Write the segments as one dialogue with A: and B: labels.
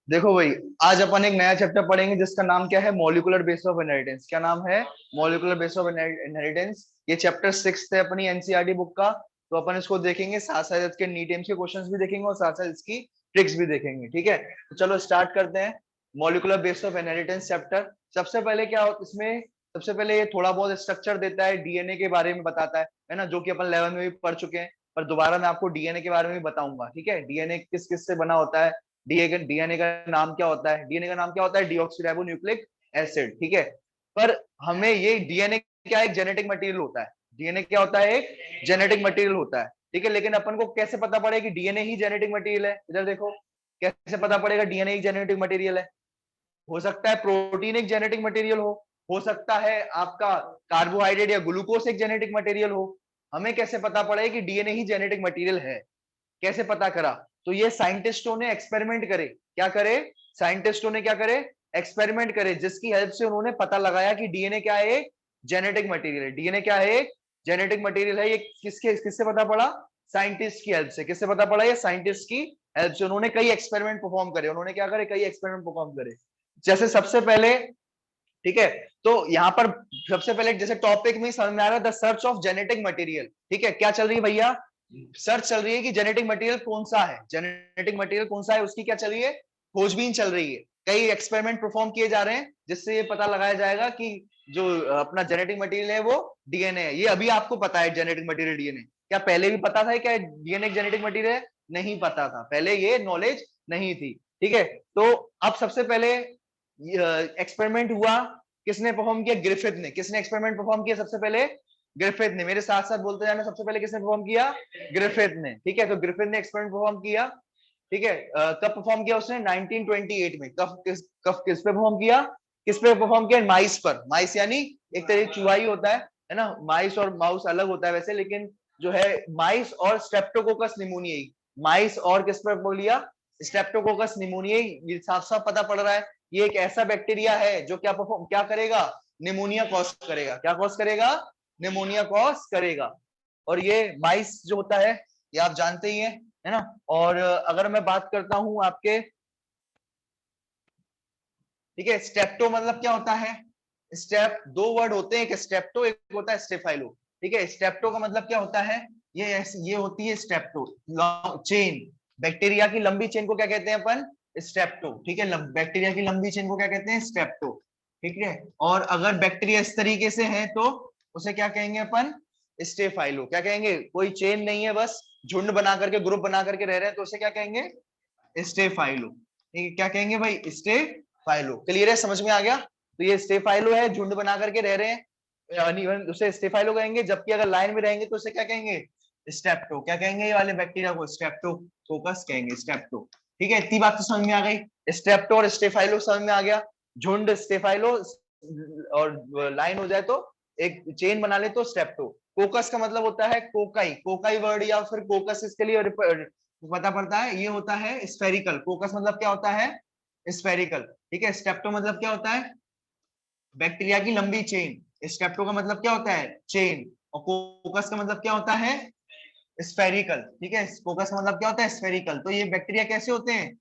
A: देखो भाई, आज अपन एक नया चैप्टर पढ़ेंगे जिसका नाम क्या है, मॉलिक्यूलर बेस ऑफ इनहेरिटेंस। क्या नाम है? Molecular base of inheritance. ये चैप्टर 6 है अपनी एनसीईआरटी बुक का। तो अपन इसको देखेंगे, साथ साथ इसके नीट एम्स के क्वेश्चंस भी देखेंगे और साथ साथ इसकी ट्रिक्स भी देखेंगे। ठीक है, तो चलो स्टार्ट करते हैं। Molecular base of inheritance chapter. सबसे पहले क्या इसमें, सबसे पहले ये थोड़ा बहुत स्ट्रक्चर देता है, डीएनए के बारे में बताता है ना, जो कि अपन 11 में भी पढ़ चुके हैं। पर दोबारा मैं आपको डीएनए के बारे में भी बताऊंगा। ठीक है, डीएनए किस किस से बना होता है, डीएनए का नाम क्या होता है, डीएनए का नाम क्या होता है, डीऑक्सीराइबोन्यूक्लिक एसिड। ठीक है, पर हमें ये डीएनए क्या, एक जेनेटिक मटेरियल होता है। डीएनए क्या होता है? एक जेनेटिक मटेरियल होता है। ठीक है, लेकिन अपन को कैसे पता पड़ेगा कि डीएनए ही जेनेटिक मटेरियल है? इधर देखो, कैसे पता पड़ेगा डीएनए ही जेनेटिक मटेरियल है? हो सकता है प्रोटीन एक जेनेटिक मटेरियल हो सकता है आपका कार्बोहाइड्रेट या ग्लूकोज एक जेनेटिक मटेरियल हो। हमें कैसे पता पड़े कि डीएनए ही जेनेटिक मटेरियल है? कैसे पता करा? तो ये साइंटिस्टों ने एक्सपेरिमेंट करे। क्या करे? साइंटिस्टों ने क्या करे? एक्सपेरिमेंट करे, जिसकी हेल्प से उन्होंने पता लगाया कि डीएनए क्या है? जेनेटिक मटेरियल है। डीएनए क्या है? जेनेटिक मटेरियल है। ये किसके किससे पता पड़ा? साइंटिस्ट की हेल्प से। किससे पता पड़ा? ये साइंटिस्ट की हेल्प से। उन्होंने कई एक्सपेरिमेंट परफॉर्म करे। उन्होंने क्या करे? कई एक्सपेरिमेंट परफॉर्म करे। जैसे सबसे पहले, ठीक है, तो यहाँ पर सबसे पहले जैसे टॉपिक में समझ में आ रहा है, the search of genetic material. ठीक है, क्या चल रही है भैया? सर्च चल रही है कि जेनेटिक मटेरियल कौन सा है, जेनेटिक मटेरियल कौन सा है, उसकी क्या चल रही है? खोजबीन चल रही है। कई एक्सपेरिमेंट परफॉर्म किए जा रहे हैं जिससे ये पता लगाया जाएगा कि जो अपना जेनेटिक मटेरियल है वो डीएनए है। ये अभी आपको पता है जेनेटिक मटेरियल डीएनए। क्या पहले भी पता था क्या डीएनए जेनेटिक मटेरियल है? नहीं पता था, पहले ये नॉलेज नहीं थी। ठीक है, तो अब सबसे पहले एक्सपेरिमेंट हुआ, किसने परफॉर्म किया? ग्रिफिथ ने। किसने एक्सपेरिमेंट परफॉर्म किया सबसे पहले? ग्रिफिथ ने। मेरे साथ साथ बोलते जाना, सबसे पहले किसने परफॉर्म किया? ग्रिफिथ ने। ठीक है, तो ग्रिफिथ ने एक्सपेरिमेंट परफॉर्म किया। ठीक है, कब परफॉर्म किया उसने? 1928 में। कब किस पे परफॉर्म किया? किस पे परफॉर्म किया? माइस पर। माइस यानी एक तरह की चूहा ही होता है ना। माइस और माउस अलग होता है वैसे, लेकिन जो है माइस और स्ट्रेप्टोकोकस निमोनियाई। माइस और किस पर बोलिया? स्ट्रेप्टोकोकस निमोनियाई। साफ साफ पता पड़ रहा है ये एक ऐसा बैक्टीरिया है जो क्या परफॉर्म क्या करेगा? निमोनिया कॉज करेगा। क्या कॉज करेगा? निमोनिया कॉज करेगा। और ये माइस जो होता है ये आप जानते ही है ना। और अगर मैं बात करता हूं आपके, ठीक है, स्टेप्टो मतलब क्या होता है? स्टेप दो वर्ड होते हैं, एक स्टेप्टो एक होता है स्टेफाइलो। ठीक है, स्टेप्टो का मतलब क्या होता है? ये होती है स्टेप्टो, चेन। बैक्टीरिया की लंबी चेन को क्या कहते हैं अपन? स्टेप्टो। ठीक है, बैक्टीरिया की लंबी चेन को क्या कहते हैं? स्टेप्टो। ठीक है, और अगर बैक्टीरिया इस तरीके से है तो उसे क्या कहेंगे अपन? स्टेफाइलो। क्या कहेंगे? कोई चेन नहीं है, बस झुंड बना करके, ग्रुप बना करके रह रहे हैं, तो उसे क्या कहेंगे? स्टेफाइलो। ठीक है, क्या कहेंगे भाई? स्टेफाइलो। क्लियर है? समझ में आ गया? तो ये स्टेफाइलो है, झुंड बना करके रह रहे हैं, उसे स्टेफाइलो कहेंगे। जबकि अगर लाइन में रहेंगे तो उसे क्या कहेंगे? स्टेप्टो। क्या कहेंगे ये वाले बैक्टीरिया को? स्टेप्टोकोकस कहेंगे, स्टेप्टो। ठीक है, इतनी बात तो समझ में आ गई। स्टेप्टो और स्टेफाइलो समझ में आ गया। झुंड स्टेफाइलो, और लाइन हो जाए तो एक चेन बना ले तो स्टेप्टो। कोकस का मतलब होता है कोकाई। कोकाई वर्ड या फिर कोकस इसके लिए पता पड़ता है, ये होता है स्फेरिकल। कोकस मतलब क्या होता है? स्फेरिकल। ठीक है, स्टेप्टो मतलब क्या होता है? बैक्टीरिया की लंबी चेन। स्टेप्टो का मतलब क्या होता है? चेन। और कोकस का मतलब क्या होता है? स्फेरिकल। ठीक है, कोकस का मतलब क्या होता है? स्फेरिकल। तो ये बैक्टीरिया कैसे होते हैं?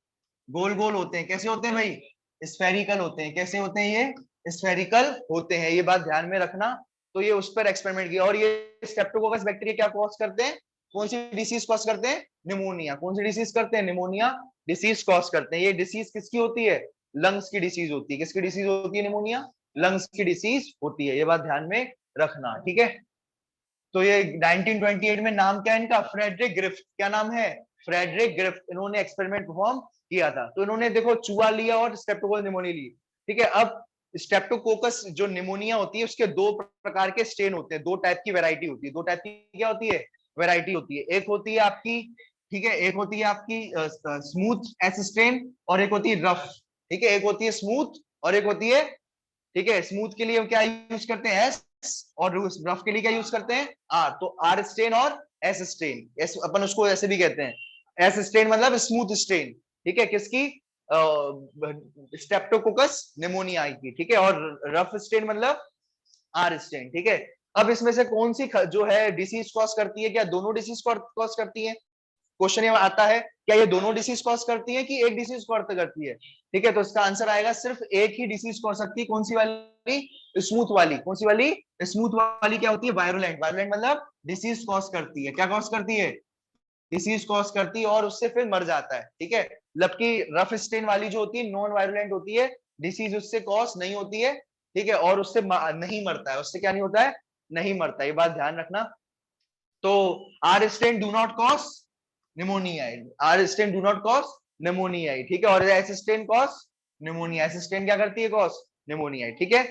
A: गोल गोल होते हैं। कैसे होते हैं भाई? स्फेरिकल होते हैं। कैसे होते हैं? ये स्फेरिकल होते हैं, ये बात ध्यान में रखना। तो ये उस पर एक्सपेरिमेंट किया। और ये स्ट्रेप्टोकोकस बैक्टीरिया क्या कॉज करते हैं? कौन सी डिसीज कॉज करते हैं? निमोनिया। कौन सी डिसीज करते हैं? निमोनिया डिसीज कॉज करते हैं। ये डिसीज किसकी होती है? लंग्स की डिसीज होती है। किसकी डिसीज होती है? निमोनिया लंग्स की डिसीज होती है, ये बात ध्यान में रखना। ठीक है, तो ये 1928 में, नाम क्या है इनका? फ्रेडरिक ग्रिफ्ट। क्या नाम है? फ्रेडरिक ग्रिफ्ट। इन्होंने एक्सपेरिमेंट परफॉर्म किया था। तो इन्होंने देखो चूहा लिया और स्ट्रेप्टोकोकस निमोनिया ली। ठीक है, अब स्ट्रेप्टोकोकस जो निमोनिया होती है उसके दो प्रकार के स्टेन होते हैं, दो टाइप की वैरायटी होती है। दो टाइप की क्या होती है? वैरायटी होती है। एक होती है आपकी, ठीक है, एक होती है आपकी स्मूथ एस स्टेन और एक होती है रफ। ठीक है, एक होती है स्मूथ और एक होती है, ठीक है, स्मूथ के लिए क्या यूज करते हैं? एस। और रफ के लिए क्या यूज करते हैं? आर। तो आर स्टेन और एस स्टेन, एस अपन उसको ऐसे भी कहते हैं। एस स्टेन मतलब स्मूथ स्टेन। ठीक है, किसकी? स्ट्रेप्टोकोकस निमोनिया की। ठीक है, और रफ स्टेन मतलब आर स्टेन। ठीक है, अब इसमें से कौन सी जो है डिसीज कॉज करती है? क्या दोनों डिसीज कॉज करती है? क्वेश्चन ये आता है क्या ये दोनों डिसीज कॉज करती है कि एक डिसीज कॉज करती है? ठीक है, तो इसका आंसर आएगा सिर्फ एक ही डिसीज कॉज सकती है। कौन सी वाली? स्मूथ वाली। कौन सी वाली? स्मूथ वाली क्या होती है? वायरुलेंट। वायरुलेंट मतलब डिसीज कॉज करती है। क्या कॉज करती है? डिसीज कॉज करती है और उससे फिर मर जाता है। ठीक है, जबकि रफ स्टेन वाली जो होती है नॉन वायरुलेंट होती है, डिसीज उससे कॉज नहीं होती है। ठीक है, और उससे नहीं मरता है। उससे क्या नहीं होता है? नहीं मरता। ये बात ध्यान रखना। तो R strain do not cause pneumonia. R strain do not cause pneumonia. ठीक है, और S strain cause pneumonia. S strain क्या करती है? Cause pneumonia. ठीक है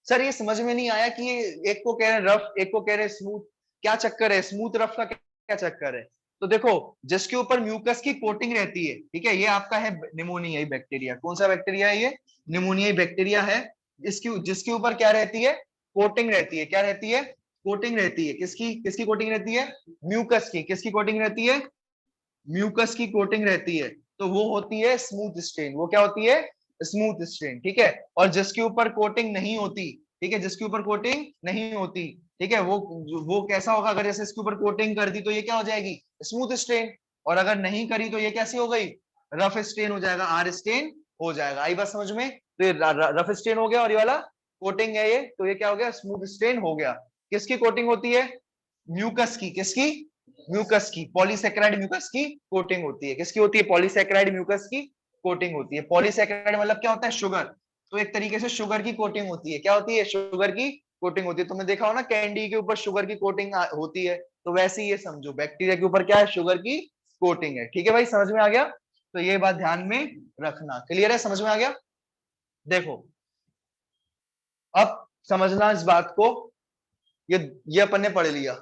A: सर, ये समझ में नहीं आया कि ये एक को कह रहे हैं रफ, एक को कह रहे हैं स्मूथ, क्या चक्कर है? स्मूथ रफ का क्या चक्कर है? तो देखो, जिसके ऊपर म्यूकस की कोटिंग रहती है, ठीक है, ये आपका है निमोनियाई बैक्टीरिया। कौन सा बैक्टीरिया है ये? निमोनियाई बैक्टीरिया है। इसकी जिसके ऊपर क्या रहती है? कोटिंग रहती है। क्या रहती है? कोटिंग रहती है। किसकी? किसकी कोटिंग रहती है? म्यूकस की। किसकी कोटिंग रहती है? म्यूकस की कोटिंग रहती है। तो वो होती है स्मूथ स्ट्रेन। वो क्या होती है? Smooth strain. ठीक है, और जिसके ऊपर कोटिंग नहीं होती, ठीक है, जिसके ऊपर कोटिंग नहीं होती, ठीक है, वो कैसा होगा? अगर जैसे इसके ऊपर कोटिंग कर दी तो ये क्या हो जाएगी? Smooth strain. और अगर नहीं करी तो ये कैसी हो गई? रफ स्ट्रेन हो जाएगा, आर स्ट्रेन हो जाएगा। आई बात समझ में? तो ये रफ स्ट्रेन हो गया और ये वाला कोटिंग है ये, तो ये क्या हो गया? स्मूथ स्ट्रेन हो गया। किसकी कोटिंग होती है? म्यूकस की। किसकी? म्यूकस की। पॉलीसेकेराइड म्यूकस की कोटिंग होती है। किसकी होती है? पॉलीसेकेराइड म्यूकस की कोटिंग होती है। पॉलीसेकेराइड मतलब क्या होता है? शुगर। तो एक तरीके से शुगर की कोटिंग होती है। क्या होती है? शुगर की कोटिंग होती है। तुमने देखा हो ना कैंडी के ऊपर शुगर की कोटिंग होती है, तो वैसे ही ये समझो बैक्टीरिया के ऊपर क्या है? शुगर की कोटिंग है। ठीक है भाई, समझ में आ गया? तो ये बात ध्यान में रखना। क्लियर है? समझ में आ गया? देखो, अब समझना इस बात को। ये अपन ने पढ़ लिया,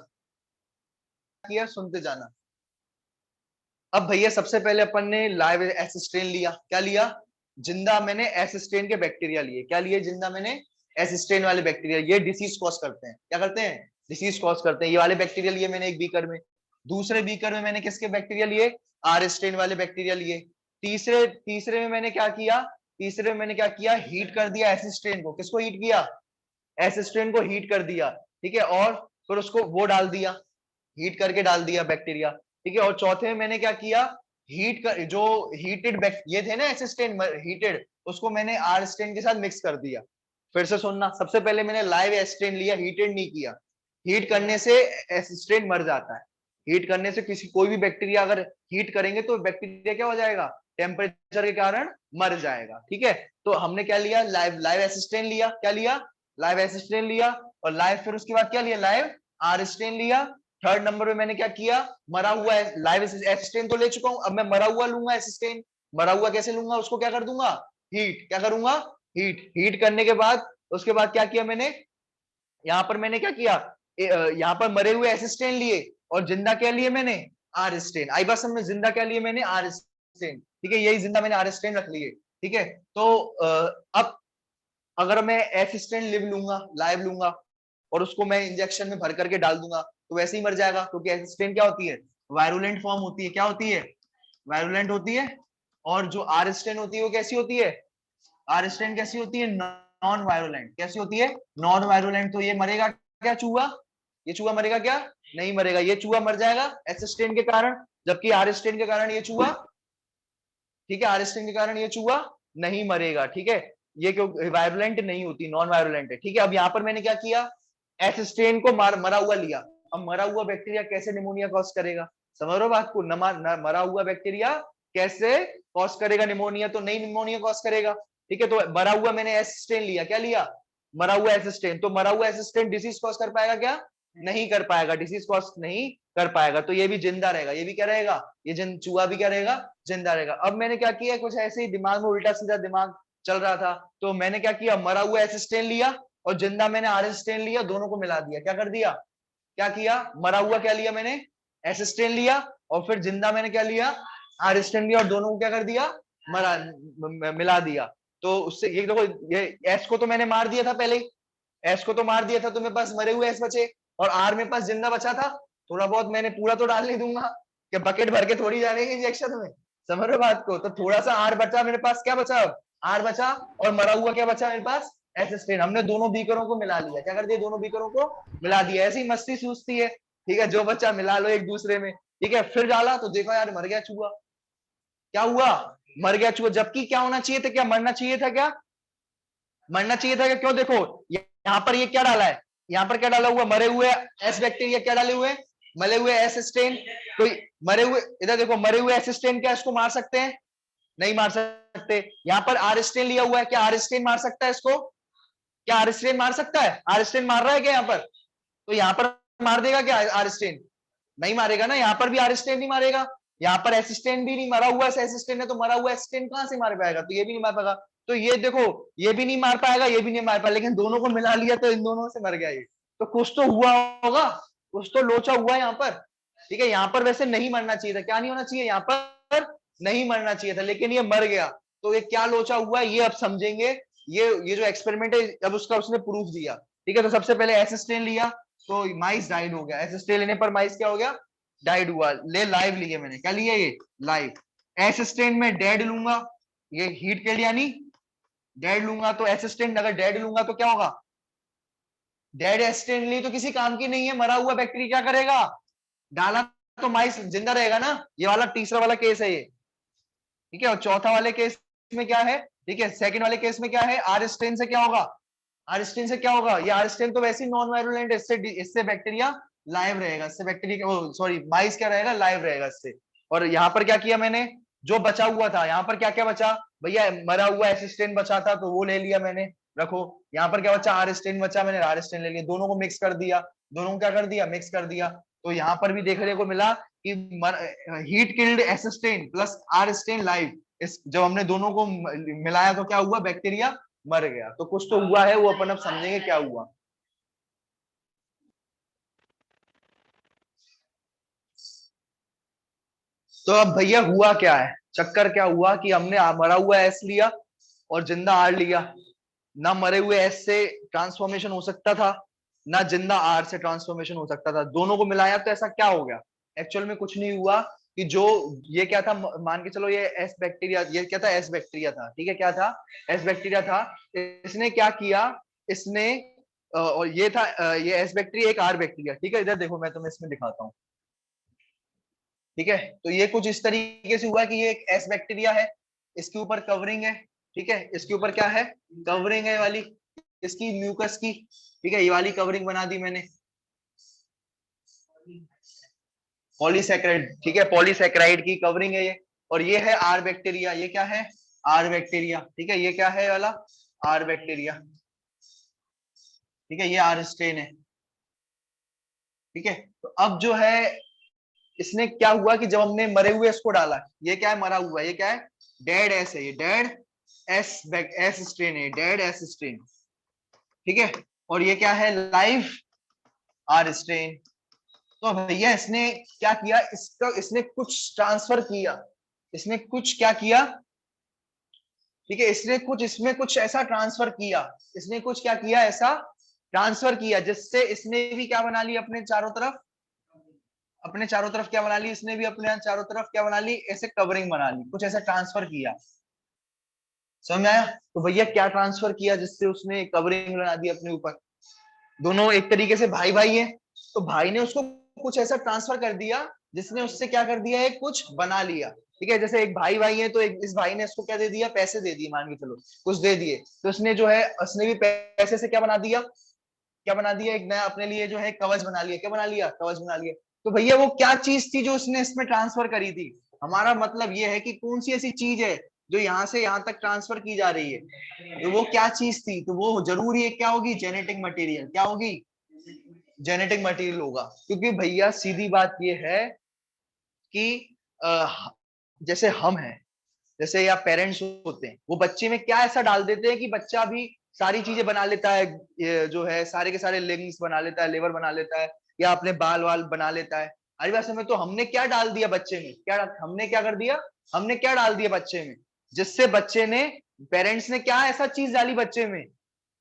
A: किया सुनते जाना। अब भैया सबसे पहले अपन ने लाइव एसिस्टेन लिया। क्या लिया? जिंदा मैंने एसिस्टेन के बैक्टीरिया लिए। क्या लिए? जिंदा मैंने एसिस्टेन वाले बैक्टीरिया। ये डिसीज कॉज करते हैं। क्या करते हैं? डिसीज कॉज करते हैं। ये वाले बैक्टीरिया लिए मैंने एक बीकर में। दूसरे बीकर में मैंने किसके बैक्टीरिया लिए? आर स्टेन वाले बैक्टीरिया लिए। तीसरे तीसरे में मैंने क्या किया? तीसरे में मैंने क्या किया? हीट कर दिया एसिस्टेन को। किसको हीट किया? एसिस्टेन को हीट कर दिया। ठीक है, और फिर उसको वो डाल दिया, हीट करके डाल दिया बैक्टीरिया। ठीक है, और चौथे में मैंने क्या किया? हीट कर, जो हीटेड ये थे ना एसिस्टेन हीटेड, उसको मैंने आर स्टेन के साथ मिक्स कर दिया। फिर से सुनना, सबसे पहले मैंने लाइव एसिस्टेन लिया, हीटेड नहीं किया। हीट करने से एसिस्टेन मर जाता है। हीट करने से किसी कोई भी बैक्टीरिया अगर हीट करेंगे तो बैक्टीरिया क्या हो जाएगा? टेम्परेचर के कारण मर जाएगा। ठीक है, तो हमने क्या लिया? लाइव लाइव एसिस्टेन लिया। क्या लिया? लाइव एसिस्टेन लिया। और लाइव फिर उसके बाद क्या लिया? लाइव आर स्टेन लिया। थर्ड नंबर पे मैंने क्या किया? मरा हुआ लाइव एसिस्टेन तो ले चुका हूं, अब मैं मरा हुआ लूंगा एसिस्टेन। मरा हुआ कैसे लूंगा? उसको क्या कर दूंगा? हीट। क्या करूंगा? हीट। हीट करने के बाद उसके बाद क्या किया मैंने? यहां पर मैंने क्या किया? यहां पर मरे हुए एसिस्टेन लिए और जिंदा क्या लिए मैंने? R stand. आई बात समझ? जिंदा क्या लिए मैंने? R strain. ठीक है, यही जिंदा मैंने आर स्टेन रख लिए। ठीक है, तो अब अगर मैं एसिस्टेंट लिव लूंगा, लाइव लूंगा, और उसको मैं इंजेक्शन में भर करके डाल दूंगा, तो वैसे ही मर जाएगा, क्योंकि एसिस्टेंट क्या होती है? वायरुलेंट फॉर्म होती है। क्या होती है? वायरुलेंट होती है। और जो आर स्टेन होती है वो कैसी होती है? आर स्टेन कैसी होती है? Non virulent. कैसी होती है? Non virulent. तो ये मरेगा क्या? चूहा। ये चूहा मरेगा क्या? नहीं मरेगा। ये चूहा मर जाएगा एसिस्टेंट के कारण, जबकि आर स्टेन के कारण ये चूहा, ठीक है, आर स्टेन के कारण ये चूहा नहीं मरेगा। ठीक है, ये क्यों? वायरुलेंट नहीं होती, नॉन वायरुलेंट है। ठीक है, अब यहाँ पर मैंने क्या किया? एसिस्टेन को मरा हुआ लिया। अब मरा हुआ बैक्टीरिया कैसे निमोनिया कॉज करेगा? समझ रहे हो बात को? मरा हुआ बैक्टीरिया कैसे कॉज करेगा निमोनिया? तो नहीं निमोनिया कॉज करेगा। ठीक है, तो मरा हुआ मैंने एसिस्टेन लिया। क्या लिया? मरा हुआ एसिस्टेन। तो मरा हुआ एसिस्टेन डिसीज कॉज कर पाएगा क्या? नहीं कर पाएगा, डिसीज कॉज नहीं कर पाएगा। तो ये भी जिंदा रहेगा। ये भी क्या रहेगा? ये चूहा भी क्या रहेगा? जिंदा रहेगा। अब मैंने क्या किया? कुछ ऐसे ही दिमाग में उल्टा सीधा दिमाग चल रहा था, तो मैंने क्या किया? मरा हुआ एसिस्टेन लिया और जिंदा मैंने आर स्टेन लिया, दोनों को मिला दिया। क्या कर दिया? क्या किया? मरा हुआ क्या लिया मैंने? एसिस्टेन लिया। और फिर जिंदा मैंने क्या लिया? आर स्टेन लिया, और दोनों को क्या कर दिया? मिला दिया। तो उससे ये देखो, ये एस को तो मैंने मार दिया था पहले ही। एस को तो मार दिया था, तो मेरे पास मरे हुए एस बचे, और आर मेरे पास जिंदा बचा था। थोड़ा बहुत मैंने, पूरा तो डाल नहीं दूंगा कि बकेट भर के थोड़ी जानेंगे इंजेक्शन में। समझ रहे बात को? तो थोड़ा सा आर बचा मेरे पास। क्या बचा? आर बचा, और मरा हुआ क्या बचा मेरे पास? एसिस्टेन। हमने दोनों बीकरों को मिला लिया। क्या कर दिया? दोनों बीकरों को मिला दिया। ऐसी मस्ती सूझती है। ठीक है, जो बच्चा मिला लो एक दूसरे में। ठीक है, फिर डाला तो देखा यार मर गया चूहा। क्या हुआ? मर गया चूहा। जबकि क्या होना चाहिए था? क्या मरना चाहिए था? क्या मरना चाहिए था? क्या? क्यों? देखो यहाँ पर ये क्या डाला है, यहाँ पर क्या डाला हुआ? मरे हुए एस बैक्टीरिया क्या डाले हुए? मरे हुए एस स्टेन। तो मरे हुए, इधर देखो, मरे हुए एस स्टेन क्या इसको मार सकते हैं? नहीं मार सकते। यहाँ पर आर स्टेन लिया हुआ है, क्या आर स्टेन मार सकता है इसको? क्या आर स्टेन मार सकता है? आर स्टेन मार रहा है क्या यहाँ पर? तो यहाँ पर मार देगा क्या आर स्टेन? नहीं मारेगा ना, यहाँ पर भी आर स्टेन नहीं मारेगा। यहाँ पर एसिस्टेंट भी नहीं, मरा हुआ एसिस्टेंट है, तो मरा हुआ एसिस्टेंट कहां से मार पाएगा? तो ये भी नहीं मार पाएगा। तो ये देखो, ये भी नहीं मार पाएगा, ये भी नहीं मार पाएगा, लेकिन दोनों को मिला लिया तो इन दोनों से मर गया ये। तो कुछ तो हुआ होगा, कुछ तो लोचा हुआ है यहाँ पर। ठीक है, यहाँ पर वैसे नहीं मरना चाहिए था। क्या नहीं होना चाहिए? यहाँ पर नहीं मरना चाहिए था, लेकिन ये मर गया। तो ये क्या लोचा हुआ है ये अब समझेंगे। ये जो एक्सपेरिमेंट है अब उसका उसने प्रूफ दिया। ठीक है, तो सबसे पहले एसिस्टेंट लिया तो माइस डाइड हो गया। एसिस्टेंट लेने पर माइस क्या हो गया? डाइड हुआ। ले लाइव लिए मैंने, क्या लिया? ये लाइव। एसिस्टेंट में डेड लूंगा, ये हीट के लिए यानी डेड लूंगा। तो एसिस्टेंट अगर डेड लूंगा तो क्या होगा? डेड एसिस्टेंट ली तो किसी काम की नहीं है, मरा हुआ बैक्टीरिया क्या करेगा? डाला तो माइस जिंदा रहेगा ना। ये वाला तीसरा वाला केस है ये। ठीक है, और चौथा वाले केस में क्या है? ठीक है, सेकंड वाले केस में क्या है? आर स्टेन से क्या होगा? आर स्टेन से क्या होगा? ये आर स्टेन तो वैसे ही नॉन वायरुलेंट, इससे बैक्टीरिया लाइव रहेगा, इससे बैक्टीरिया सॉरी माइस क्या रहेगा? लाइव रहेगा इससे। और यहाँ पर क्या किया मैंने? जो बचा हुआ था, यहाँ पर क्या क्या बचा भैया? मरा हुआ एसिस्टेंट बचा था तो वो ले लिया मैंने, रखो। यहाँ पर क्या बचा? आर स्टेन बचा, मैंने आर स्टेन ले लिया, दोनों को मिक्स कर दिया। दोनों को क्या कर दिया? मिक्स कर दिया। तो यहाँ पर भी देखने को मिला कि hit killed assistant plus R Stan live, इस जब हमने दोनों को मिलाया तो क्या हुआ? बैक्टीरिया मर गया। तो कुछ तो हुआ है, वो अपन अब समझेंगे क्या हुआ। तो अब भैया हुआ क्या है? चक्कर क्या हुआ कि हमने मरा हुआ एस लिया और जिंदा आर लिया। ना मरे हुए एस से ट्रांसफॉर्मेशन हो सकता था, ना जिंदा आर से ट्रांसफॉर्मेशन हो सकता था। दोनों को मिलाया तो ऐसा क्या हो गया? एक्चुअल में कुछ नहीं हुआ। कि जो ये क्या था, मान के चलो ये एस बैक्टीरिया, ये क्या था? एस बैक्टीरिया था। ठीक है, क्या था? एस बैक्टीरिया था। इसने क्या किया? इसने और ये था ये एस बैक्टीरिया, एक आर बैक्टीरिया। ठीक है, इधर देखो मैं तुम्हें इसमें दिखाता हूँ। ठीक है, तो ये कुछ इस तरीके से हुआ कि ये एक एस बैक्टीरिया है, इसके ऊपर कवरिंग है। ठीक है, इसके ऊपर क्या है? कवरिंग है वाली, इसकी म्यूकस की। ठीक है, ये वाली कवरिंग बना दी मैंने, पॉलीसेक्राइड। ठीक है, पॉलीसेक्राइड की कवरिंग है ये। और ये है आर बैक्टीरिया। ये क्या है? R bacteria. ठीक है, ये क्या है वाला? R bacteria. ठीक है, ये आर स्ट्रेन है। ठीक है, तो अब जो है इसने क्या हुआ कि जब हमने मरे हुए इसको डाला, ये क्या है? मरा हुआ। ये क्या है? डेड एस है, ये डेड एस एस स्ट्रेन है, डेड एस स्ट्रेन। ठीक है, और ये क्या है? Live R strain. तो भैया इसने क्या किया? इसका इसने कुछ ट्रांसफर किया, इसने कुछ क्या किया? ठीक है, इसने कुछ इसमें कुछ ऐसा ट्रांसफर किया, इसने कुछ क्या किया? ऐसा ट्रांसफर किया जिससे इसने भी क्या बना ली अपने चारों तरफ? अपने चारों तरफ क्या बना ली? इसने भी अपने चारों तरफ क्या बना ली? ऐसे कवरिंग बना ली, कुछ ऐसा ट्रांसफर किया। समझ में आया? तो भैया क्या ट्रांसफर किया जिससे उसने कवरिंग बना दी अपने ऊपर? दोनों एक तरीके से भाई भाई हैं, तो भाई ने उसको कुछ ऐसा ट्रांसफर कर दिया जिसने उससे क्या कर दिया है? कुछ बना लिया। ठीक है, जैसे एक भाई भाई है तो एक इस भाई ने इसको क्या दे दिया? पैसे दे दिए, मान के चलो कुछ दे दिए, तो उसने जो है उसने भी पैसे से क्या बना दिया? क्या बना दिया? एक नया अपने लिए जो है कवच बना लिया। क्या बना लिया? कवच बना लिया। तो भैया वो क्या चीज थी जो उसने इसमें ट्रांसफर करी थी? हमारा मतलब ये है कि कौन सी ऐसी चीज है जो यहाँ से यहाँ तक ट्रांसफर की जा रही है। तो वो क्या चीज थी? तो वो जरूर ये क्या होगी? Genetic material. क्या होगी? जेनेटिक मटेरियल होगा। क्योंकि भैया सीधी बात ये है कि जैसे हम हैं, जैसे या पेरेंट्स होते हैं, वो बच्चे में क्या ऐसा डाल देते हैं कि बच्चा भी सारी चीजें बना लेता है। ये जो है सारे के सारे लिंग्स बना लेता है, लिवर बना लेता है, या अपने बाल वाल बना लेता है। आदिवासी में तो हमने क्या डाल दिया बच्चे में? क्या हमने क्या कर दिया? हमने क्या डाल दिया बच्चे में जिससे बच्चे ने, पेरेंट्स ने क्या ऐसा चीज डाली बच्चे में?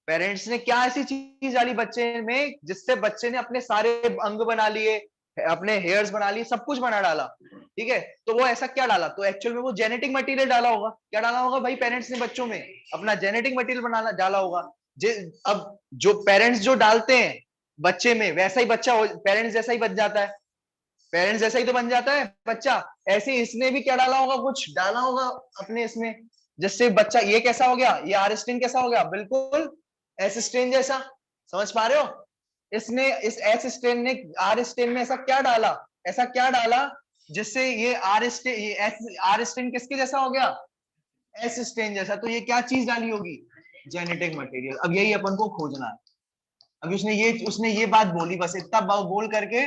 A: पेरेंट्स ने क्या ऐसी चीज डाली बच्चे में जिससे बच्चे ने अपने सारे अंग बना लिए, अपने हेयर्स बना लिए, सब कुछ बना डाला। ठीक है, तो वो ऐसा क्या डाला? तो एक्चुअल में वो जेनेटिक मटेरियल डाला होगा। क्या डाला होगा भाई? पेरेंट्स ने बच्चों में अपना जेनेटिक मटेरियल बनाना डाला होगा। अब जो पेरेंट्स जो डालते हैं बच्चे में, वैसा ही बच्चा पेरेंट्स जैसा ही बच जाता है। पेरेंट्स जैसा ही तो बन जाता है बच्चा। ऐसे इसने भी क्या डाला होगा, कुछ डाला होगा अपने इसमें, जिससे बच्चा ये कैसा हो गया, ये आर स्टेन कैसा हो गया, बिल्कुल एस स्टेन जैसा। समझ पा रहे हो? इसने इस एस स्टेन ने आर स्टेन में ऐसा क्या डाला, ऐसा क्या डाला जिससे ये आर स्टेन, ये एस आर स्टेन किसके जैसा हो गया, एस स्टेन जैसा। तो ये क्या चीज डाली होगी, जेनेटिक मटेरियल। अब यही अपन को खोजना है। अभी उसने ये बात बोली, बस इतना बोल करके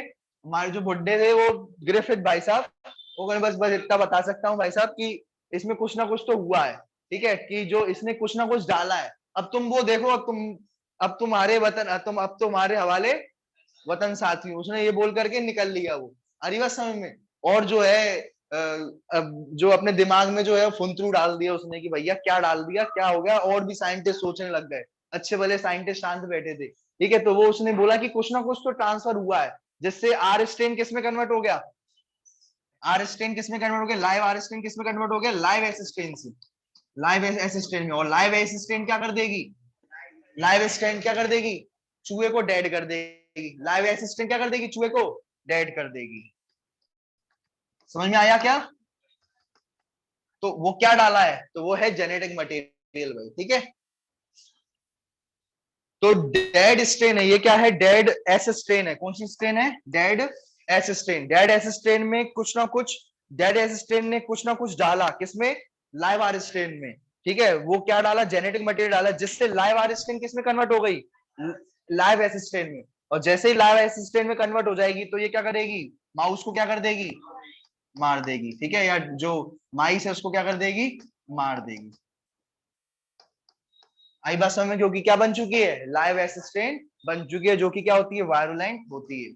A: हमारे जो बुड्ढे थे वो ग्रिफिथ भाई साहब, वो कहने बस बस इतना बता सकता हूँ भाई साहब कि इसमें कुछ ना कुछ तो हुआ है, ठीक है, कि जो इसने कुछ ना कुछ डाला है। अब तुम वो देखो, अब तुम्हारे वतन, अब तुम्हारे हवाले वतन साथी, उसने ये बोल करके निकल लिया वो। अरे बस समझ में। और जो है अब जो अपने दिमाग में जो है फुंतरू डाल दिया उसने कि भैया क्या डाल दिया, क्या हो गया, और भी साइंटिस्ट सोचने लग गए। अच्छे भले साइंटिस्ट शांत बैठे थे, ठीक है। तो वो उसने बोला कि कुछ ना कुछ तो ट्रांसफर हुआ है, जिससे आर स्टेन किस में कन्वर्ट हो गया, आर स्टेन किस में कन्वर्ट हो गया, लाइव आर स्टेन किस में कन्वर्ट हो गया, लाइव एस स्टेन से, लाइव एस स्टेन में। और लाइव एस स्टेन क्या कर देगी, लाइव स्टेन क्या कर देगी, चूहे को डेड कर देगी। लाइव एस स्टेन क्या कर देगी, चूहे को डेड कर देगी। समझ में आया क्या? तो वो क्या डाला है, तो वो है जेनेटिक मटेरियल भाई, ठीक है। तो डेड स्ट्रेन है, ये क्या है, डेड एस स्ट्रेन है। कौन सी स्ट्रेन है, dead S strain. Dead S strain में कुछ ना कुछ, डेड एस स्ट्रेन ने कुछ ना कुछ डाला, किसमें, लाइव आर स्ट्रेन में, ठीक है। वो क्या डाला, जेनेटिक मटेरियल डाला, जिससे लाइव आर स्ट्रेन किसमें कन्वर्ट हो गई, लाइव एस स्ट्रेन में। और जैसे ही लाइव एस स्ट्रेन में कन्वर्ट हो जाएगी तो ये क्या करेगी, माउस को क्या कर देगी, मार देगी, ठीक है। या जो माइस है उसको क्या कर देगी, मार देगी। आई बात समझ में, क्योंकि क्या बन चुकी है, लाइव एसिस्टेंट बन चुकी है, जो कि क्या होती है, वायरुलेंट होती है,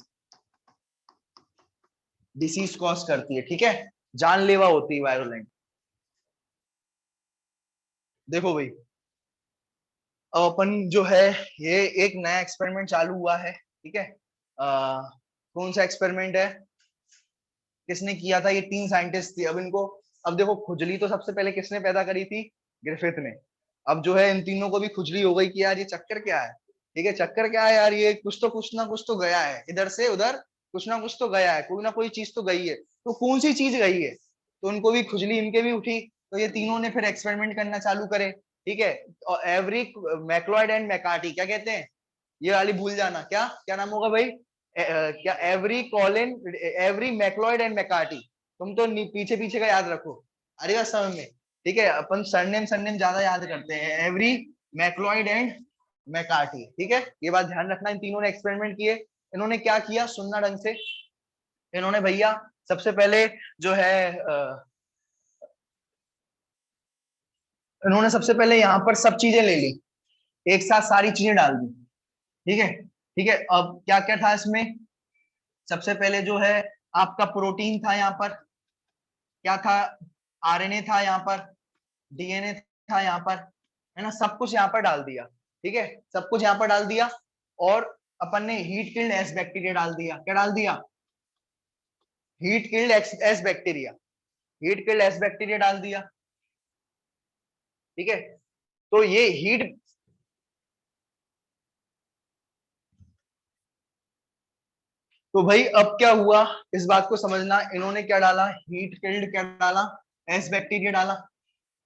A: डिसीज कॉज करती है, ठीक है, जानलेवा होती है वायरुलेंट। देखो भाई, अब अपन जो है, ये एक नया एक्सपेरिमेंट चालू हुआ है, ठीक है। कौन सा एक्सपेरिमेंट है, किसने किया था, ये तीन साइंटिस्ट थे। अब इनको, अब देखो खुजली तो सबसे पहले किसने पैदा करी थी, ग्रिफिथ ने। अब जो है इन तीनों को भी खुजली हो गई कि यार ये चक्कर क्या है, ठीक है, चक्कर क्या है यार, ये कुछ ना कुछ तो गया है इधर से उधर, कुछ ना कुछ तो गया है, कोई ना कोई चीज तो गई है, तो कौन सी चीज गई है। तो उनको भी खुजली, इनके भी उठी। तो ये तीनों ने फिर एक्सपेरिमेंट करना चालू करे, ठीक है। और एवरी मैक्लॉयड एंड मैकार्टी, क्या कहते हैं, ये वाली भूल जाना, क्या क्या नाम होगा भाई, क्या, every Colin, every MacLeod and McCarthy. तुम तो पीछे पीछे का याद रखो, अरे बस समझ में, ठीक है। अपन सरनेम सरनेम ज्यादा याद करते हैं, एवरी मैक्लॉयड एंड मैकार्टी, ठीक है। ये बात ध्यान रखना, इन तीनों ने एक्सपेरिमेंट किए। इन्होंने क्या किया, सुनना ढंग से। इन्होंने भैया सबसे पहले जो है इन्होंने सबसे पहले यहाँ पर सब चीजें ले ली, एक साथ सारी चीजें डाल दी, ठीक है, ठीक है। अब क्या क्या था इसमें, सबसे पहले जो है आपका प्रोटीन था यहाँ पर, क्या था, आरएनए था यहाँ पर, डीएनए था यहाँ पर, है ना, सब कुछ यहाँ पर डाल दिया, ठीक है, सब कुछ यहाँ पर डाल दिया। और अपन ने हीट किल्ड एस बैक्टीरिया डाल दिया, क्या डाल दिया, heat killed S bacteria, heat killed S bacteria डाल दिया, ठीक है। तो ये हीट, तो भाई अब क्या हुआ, इस बात को समझना, इन्होंने क्या डाला, हीट किल्ड क्या डाला, एस बैक्टीरिया डाला,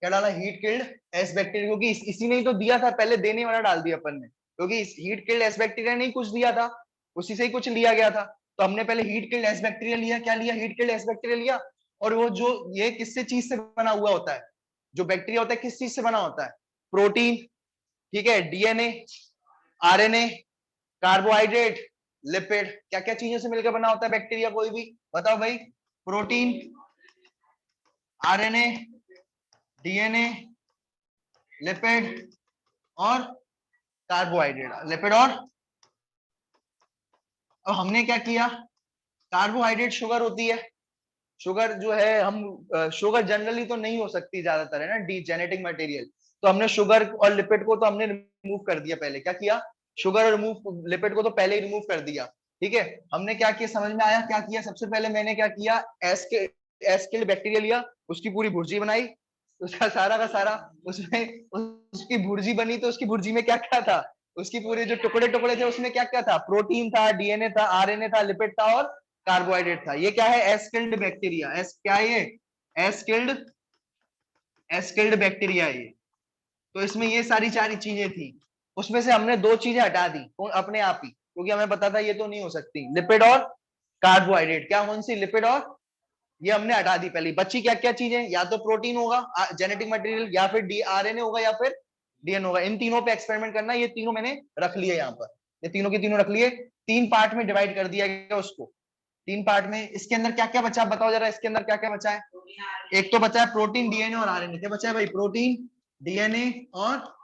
A: क्या डाला, हीट किल्ड एस बैक्टीरिया, क्योंकि इसी ने ही तो दिया था, पहले देने वाला डाल दिया अपन ने, क्योंकि हीट किल्ड एस बैक्टीरिया ने ही कुछ दिया था, उसी से ही कुछ लिया गया था। तो हमने पहले हीट किल्ड एस बैक्टीरिया लिया, क्या लिया, हीट किल्ड एस बैक्टीरिया लिया। और वो जो ये किससे चीज से बना हुआ होता है, जो बैक्टीरिया होता है किस चीज से बना होता है, प्रोटीन, ठीक है, डीएनए, आरएनए, कार्बोहाइड्रेट, लिपिड, क्या क्या चीजों से मिलकर बना होता है बैक्टीरिया, कोई भी बताओ भाई, प्रोटीन, आरएनए, डीएनए, लिपिड और कार्बोहाइड्रेट, लिपिड और, अब हमने क्या किया, कार्बोहाइड्रेट शुगर होती है, शुगर जो है हम, शुगर जनरली तो नहीं हो सकती ज्यादातर, है ना, डी जेनेटिक मटेरियल। तो हमने शुगर और लिपिड को तो हमने रिमूव कर दिया, पहले क्या किया, शुगर और रिमूव लिपिड को तो पहले ही रिमूव कर दिया, ठीक है। हमने क्या किया, समझ में आया क्या किया, सबसे पहले मैंने क्या किया, एस्किल्ड बैक्टीरिया लिया, उसकी पूरी भुर्जी बनाई, उसका सारा का सारा, उसमें उसकी भुर्जी बनी, तो उसकी भुर्जी में क्या क्या था, उसकी पूरे जो टुकड़े टुकड़े थे उसमें क्या क्या था, प्रोटीन था, डीएनए था, आरएनए था, लिपिड था और कार्बोहाइड्रेट था। ये क्या है? एस्किल्ड बैक्टीरिया। क्या है ये? एस्किल्ड बैक्टीरिया ये। तो इसमें ये सारी चीजें थी, उसमें से हमने दो चीजें हटा दी अपने आप ही, क्योंकि हमें पता था ये तो नहीं हो सकती, लिपिड और कार्बोहाइड्रेट। क्या कौन सी? लिपिड और, ये हमने हटा दी पहले। बच्ची क्या क्या चीजें? या तो प्रोटीन होगा, जेनेटिक मटेरियल, या फिर डीआरएनए होगा, या फिर डीएनए होगा। इन तीनों पे एक्सपेरिमेंट करना। ये तीनों मैंने रख लिए यहाँ पर, ये तीनों की तीनों रख लिए। तीन पार्ट में डिवाइड कर दिया गया उसको, तीन पार्ट में। इसके अंदर क्या क्या बचा बताओ जरा, इसके अंदर क्या क्या बचा है? एक तो बचा है प्रोटीन, डीएनए और आरएनए। क्या बचा है भाई? प्रोटीन, डीएनए और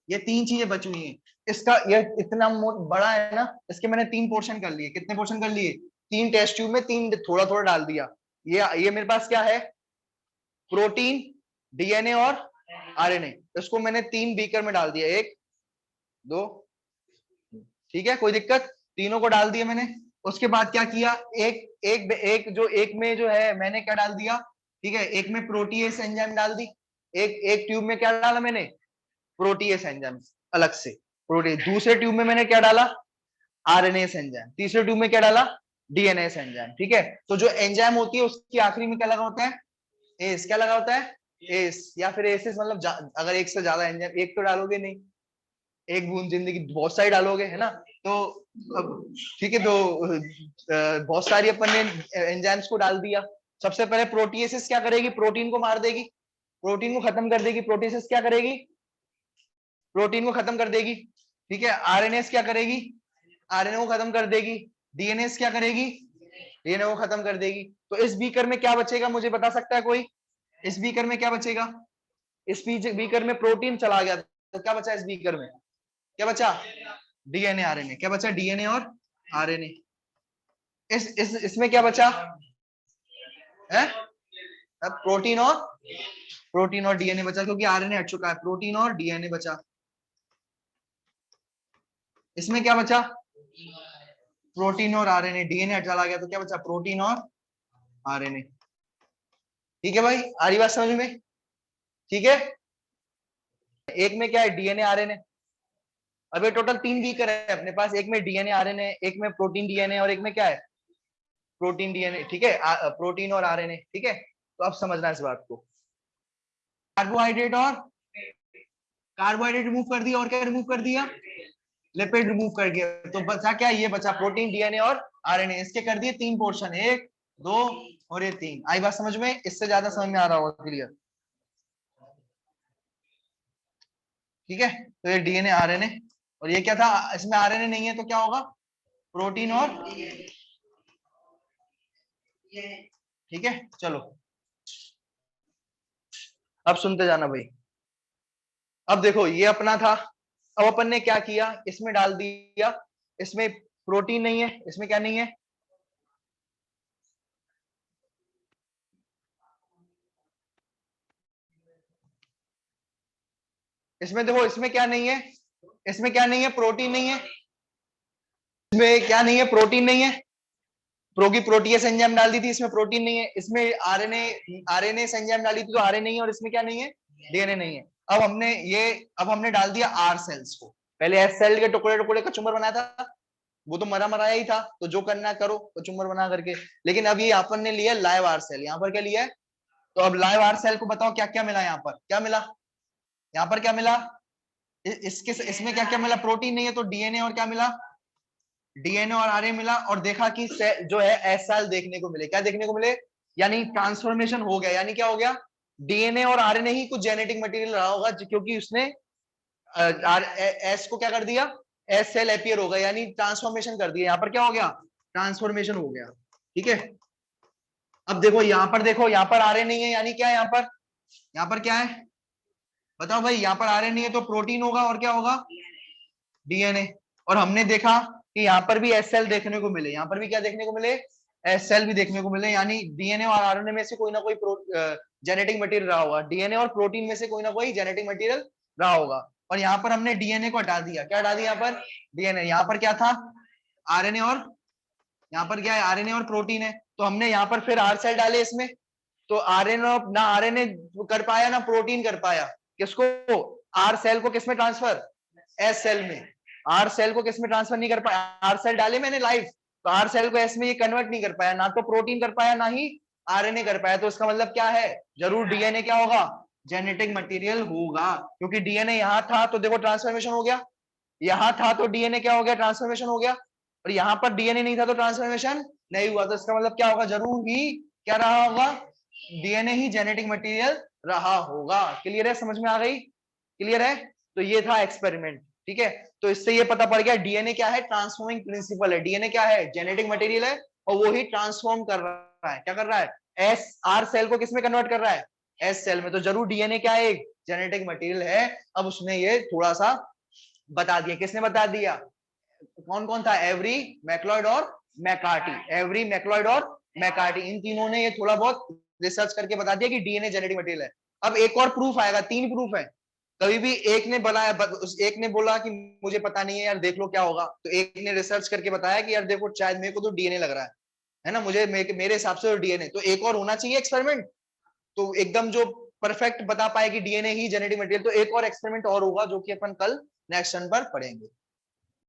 A: ये तीन चीजें बची हुई हैं। इसका ये इतना बड़ा है ना, इसके मैंने तीन पोर्शन कर लिए। कितने पोर्शन कर लिए? तीन टेस्ट ट्यूब में तीन थोड़ा थोड़ा डाल दिया। ये मेरे पास क्या है? प्रोटीन, डीएनए और आरएनए। इसको मैंने तीन बीकर में डाल दिया, एक दो, ठीक है, कोई दिक्कत? तीनों को डाल दिया मैंने। उसके बाद क्या किया? एक में जो है मैंने क्या डाल दिया, ठीक है, एक में प्रोटीएस एंजाइम डाल दी। एक ट्यूब में क्या डाला मैंने? प्रोटीएस एंजाइम अलग से, प्रोटीन। दूसरे ट्यूब में मैंने क्या डाला? RNS enzyme. तीसरे ट्यूब में क्या डाला? DNS enzyme. ठीक है, तो जो एंजाइम होती है उसकी आखिरी में क्या लगा होता है? एस। क्या लगा होता है? एस, या फिर एसिस, मतलब अगर एक से ज्यादा एंजाइम, एक तो डालोगे नहीं, एक बूंद जिंदगी बहुत सारी डालोगे, है ना? तो ठीक है, तो बहुत सारी अपन ने एंजाइम्स को डाल दिया। सबसे पहले प्रोटीएसिस क्या करेगी? प्रोटीन को मार देगी, प्रोटीन को खत्म कर देगी। प्रोटीएसिस क्या करेगी? प्रोटीन को खत्म कर देगी। ठीक है, आरएनएस क्या करेगी? आरएनए को खत्म कर देगी। डीएनएस क्या करेगी? डीएनए को खत्म कर देगी। तो इस बीकर में क्या बचेगा, मुझे बता सकता है कोई? इस बीकर में क्या बचेगा? इस बीकर में प्रोटीन चला गया, तो क्या बचा इस बीकर में? क्या बचा? DNA, RNA. क्या बचा? डीएनए और आरएनए। इसमें क्या बचा है? अब प्रोटीन और डीएनए बचा, क्योंकि आरएनए हट चुका है। प्रोटीन और डीएनए बचा। इसमें क्या बचा? प्रोटीन और आरएनए। डीएनए हट चला गया, तो क्या बचा? प्रोटीन और आरएनए। ठीक है भाई, आ रही बात समझ में? ठीक है, एक में क्या है? DNA, RNA. अब ये टोटल तीन बीकर है अपने पास, एक में डीएनए आरएनए, एक में प्रोटीन डीएनए, और एक में क्या है? Protein DNA. ठीक है, प्रोटीन और आरएनए। ठीक है, तो अब समझना इस बात को। कार्बोहाइड्रेट रिमूव कर दिया, और क्या रिमूव कर दिया? लिपिड रिमूव कर दिया। तो बचा क्या? ये बचा प्रोटीन, डीएनए और आरएनए। इसके कर दिए तीन पोर्शन, एक, दो और ये तीन। आई बात समझ में? इससे ज्यादा समझ में आ रहा होगा क्लियर? ठीक है, तो ये डीएनए, आरएनए, और ये क्या था? इसमें आरएनए नहीं है, तो क्या होगा? प्रोटीन और, ठीक है, चलो अब सुनते जाना भाई। अब देखो, ये अपना था। अब अपन ने क्या किया? इसमें डाल दिया, इसमें प्रोटीन नहीं है, इसमें क्या नहीं है? इसमें देखो, इसमें क्या नहीं है? इसमें क्या नहीं है? प्रोटीन नहीं है। इसमें क्या नहीं है? प्रोटीन नहीं है। प्रोटीएस एंजाइम डाल दी थी, इसमें प्रोटीन नहीं है। इसमें आरएनए एंजाइम डाली थी, तो आरएनए नहीं है, और इसमें क्या नहीं है? डीएनए नहीं है। अब हमने डाल दिया आर सेल्स को। पहले एस सेल के टुकड़े टुकड़े का चुम्बर बनाया था, वो तो मरा मराया ही था, तो जो करना है करो, तो चुम्बर बना करके। लेकिन अब ये अपन ने लिया लाइव आर सेल। यहाँ पर क्या लिया है? तो अब लाइव आर सेल को बताओ क्या क्या मिला यहाँ पर? क्या मिला यहाँ पर? क्या मिला? इसमें क्या क्या मिला? प्रोटीन नहीं है, तो डीएनए और क्या मिला? डीएनए और आरएनए मिला। और देखा कि जो है एस सेल देखने को मिले। क्या देखने को मिले? यानी ट्रांसफॉर्मेशन हो गया। यानी क्या हो गया? डीएनए और आरएनए ही कुछ जेनेटिक मटेरियल रहा होगा, क्योंकि उसने एस को क्या कर दिया? एस सेल अपीयर हो गया, यानी ट्रांसफॉर्मेशन कर दिया। यहाँ पर क्या हो गया? ट्रांसफॉर्मेशन हो गया। ठीक है, अब देखो यहाँ पर, देखो यहाँ पर आरएनए नहीं है, यानी क्या है यहाँ पर? यहाँ पर क्या है बताओ भाई? यहाँ पर आरएनए नहीं है, तो प्रोटीन होगा, और क्या होगा? डीएनए। और हमने देखा कि यहाँ पर भी एस सेल देखने को मिले। यहाँ पर भी क्या देखने को मिले? एस सेल भी देखने को मिले। यानी डीएनए और आरएनए में से कोई ना कोई जेनेटिक मटेरियल रहा होगा। डीएनए और प्रोटीन में से कोई ना कोई जेनेटिक मटेरियल रहा होगा। और यहाँ पर हमने डीएनए को हटा दिया। क्या हटा दिया यहाँ पर? डीएनए। यहाँ पर क्या था? आरएनए। और यहाँ पर क्या है? आरएनए और प्रोटीन है। तो हमने यहाँ पर फिर आर सेल डाले इसमें। तो आरएनए ना आरएनए कर पाया ना प्रोटीन कर पाया। किसको? आर सेल को किसमें ट्रांसफर? एस सेल में। आर सेल को किसमें ट्रांसफर नहीं कर पाया? आर सेल डाले मैंने लाइव, तो आर सेल को एस में ये कन्वर्ट नहीं कर पाया, ना तो प्रोटीन कर पाया ना ही आरएनए कर पाया, तो इसका मतलब क्या है, जरूर डीएनए क्या होगा, जेनेटिक मटेरियल होगा, क्योंकि डीएनए यहां था तो देखो ट्रांसफॉर्मेशन हो गया, यहां था तो डीएनए क्या हो गया, ट्रांसफॉर्मेशन हो गया, और यहां पर डीएनए नहीं था तो ट्रांसफॉर्मेशन नहीं हुआ, तो इसका मतलब क्या होगा, जरूर ही क्या रहा होगा, डीएनए ही जेनेटिक मटेरियल रहा होगा। क्लियर है, समझ में आ गई, क्लियर है। तो ये था एक्सपेरिमेंट, ठीक है। तो इससे ये पता पड़ गया डीएनए क्या है, ट्रांसफॉर्मिंग प्रिंसिपल है, डीएनए क्या है, जेनेटिक मटेरियल है, और वो ही ट्रांसफॉर्म कर रहा है, क्या कर रहा है, एस आर सेल को किसमें कन्वर्ट कर रहा है, एस सेल में, तो जरूर डीएनए क्या है, एक जेनेटिक मटेरियल है। अब उसने ये थोड़ा सा बता दिया, किसने बता दिया, कौन कौन था, एवरी, मैक्लॉयड और मैकार्टी, एवरी, मैक्लॉयड और मैकार्टी, इन तीनों ने ये थोड़ा बहुत रिसर्च करके बता दिया कि डीएनए जेनेटिक मटेरियल है। अब एक और प्रूफ आएगा, 3 प्रूफ है, कभी भी एक ने बनाया, एक ने बोला कि मुझे पता नहीं है यार, देख लो क्या होगा, तो एक ने रिसर्च करके बताया कि यार देखो शायद मेरे को तो डीएनए लग रहा है ना, मुझे मेरे हिसाब से तो डीएनए, तो एक और होना चाहिए एक्सपेरिमेंट, तो एकदम जो परफेक्ट बता पाए कि डीएनए ही जेनेटिक मटेरियल, तो एक और एक्सपेरिमेंट और होगा जो कि अपन कल नेक्स्ट टर्न पर पढ़ेंगे।